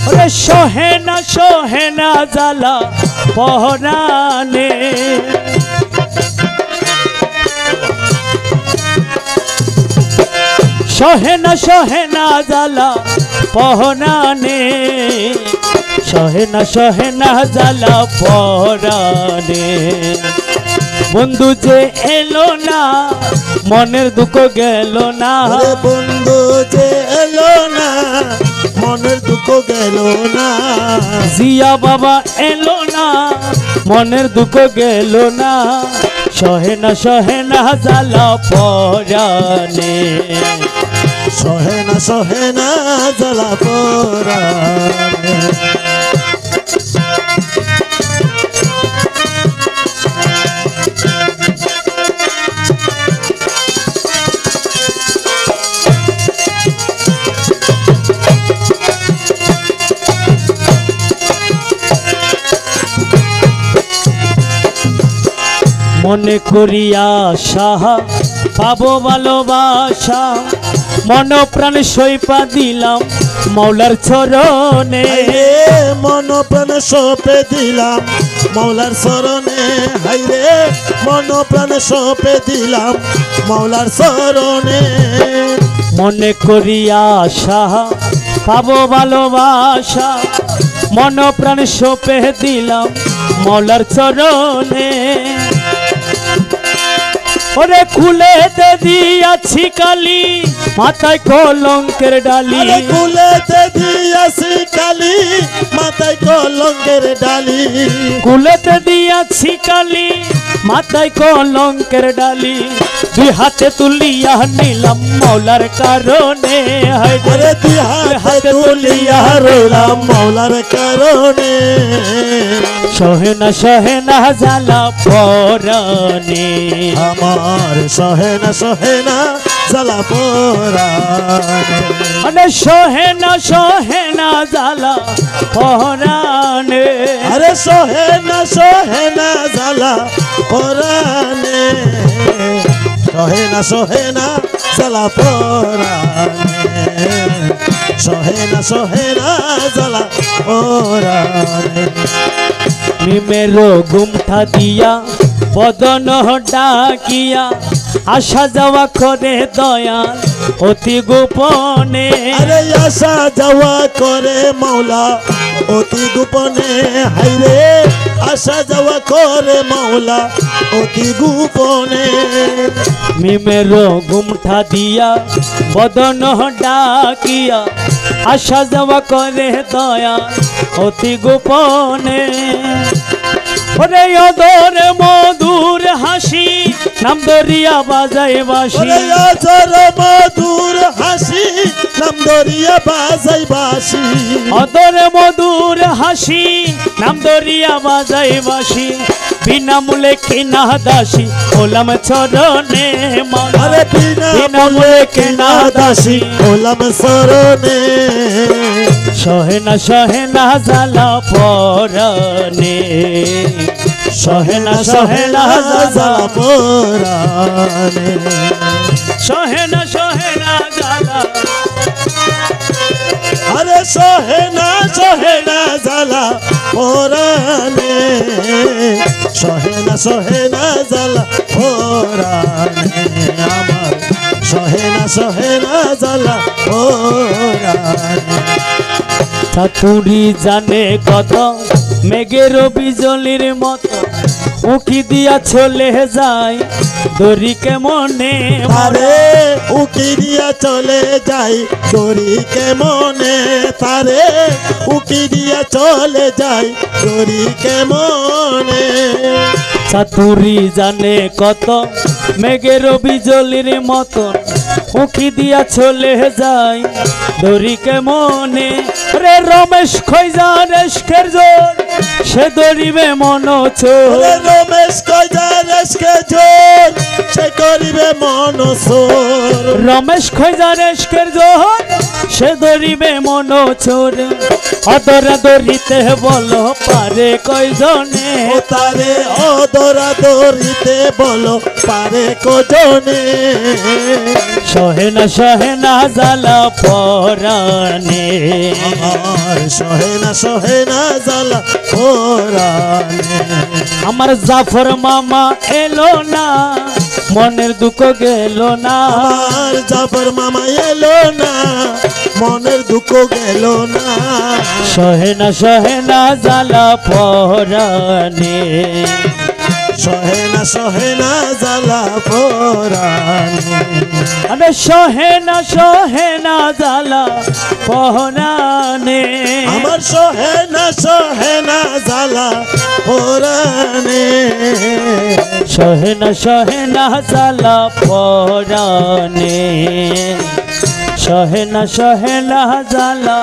ওরে সহে না জ্বালা পরাণে সহে না জ্বালা পরাণে সহে না জ্বালা পরাণে বন্ধু যে এলো না মনের দুঃখ গেল না বন্ধু যে এলো না মনের দুঃখ গেল না জিয়া বাবা এলো না মনের দুঃখ গেল না সহে না জ্বালা পরাণে সহে না জ্বালা পরাণে মনে করি আশা পাবো ভালোবাসা মন প্রাণ সইপা দিলাম মৌলার চরণে মন প্রাণ সপে দিলাম মৌলার চরণে হাইরে মন প্রাণ সপে দিলাম মৌলার চরণে মনে করি আশা পাবো ভালোবাসা মন প্রাণ সপে দিলাম মৌলার চরণে ওরে খুলেতে দিয়াছি কালি মাথায় কলঙ্কের ডালি খুলেতে দিয়াছি কালি মাথায় কলঙ্কের ডালি খুলেতে দিয়াছি কালি মাথায় কলঙ্কের ডালি দুই হাতে তুলিয়া নিলাম মৌলার কারণে আরে দুই হাতে তুলিয়া রইলাম মৌলার কারণে সহে না জ্বালা পরাণে আমার সহে না জ্বালা পরাণে মানে সহে না জ্বালা পরাণে আরে সহে না জ্বালা পরাণে সহে না জ্বালা পরাণে সহে না জ্বালা পরাণে মিমের গুমঠা দিয়া বদন ডাকিয়া আসা যাওয়া করে দয়াল অতি গোপনে আরে আসা যাওয়া করে মৌলা অতি গোপনে হাইরে আসা যাওয়া করে মৌলা অতি গোপনে মিমের গুমঠা দিয়া বদন ডাকিয়া আসা যাওয়া করে দয়াল অতি গোপনে ওরে অদর মধুর হাসি নাম দরিয়া বাজাই বাসি অদর মধুর হাসি নাম দরিয়া বাজাই বাসি অদর মধুর হাসি নাম দরিয়া বাজাই বাসি বিনামূল্যে কেনা দাসী হলাম চরণে আরে বিনামূল্যে কেনা দাসী হলাম চরণে সহে না জ্বালা পরাণে সহে না জ্বালা পরাণে সহে না জ্বালা আরে সহে না জ্বালা পরাণে সহে না জ্বালা পরাণে আমার সহে না জ্বালা পরাণে চাতুরি জানে কত মেঘের বিজলির মতো উকি দিয়া চলে যায় দড়ি কেমনে তারে উকি দিয়া চলে যাই দড়ি কেমনে তারে উকি দিয়া চলে যাই দড়ি কেমনে চাতুরি জানে কত মেঘের বিজলির মতো উকি দিয়া চলে যায় দড়ি কেমনে রে রমেশ খৈজা রেশকের জোর সে দড়িবে মন চোর রমেশ খৈজা রেশকের জোর সে করিবে মন চোর রমেশ খৈজা রেশকের জোর সে দড়িবে মন চোর অদরা দড়িতে বলো পারে কয়জনে তারে অদরা দড়িতে বলো পারে কজনে সহে না জ্বালা পরাণে আমার সহে না জ্বালা পরাণে আমার জাফর মামা এলো না মনের দুঃখ গেল না আমার জাফর মামা এলো না মনের দুঃখ গেল না সহে না জ্বালা পরাণে সহে না জ্বালা পরাণে আরে সহে না জ্বালা পরাণে আমার সহে না জ্বালা পরাণে সহে না জ্বালা পরাণে সহে না জ্বালা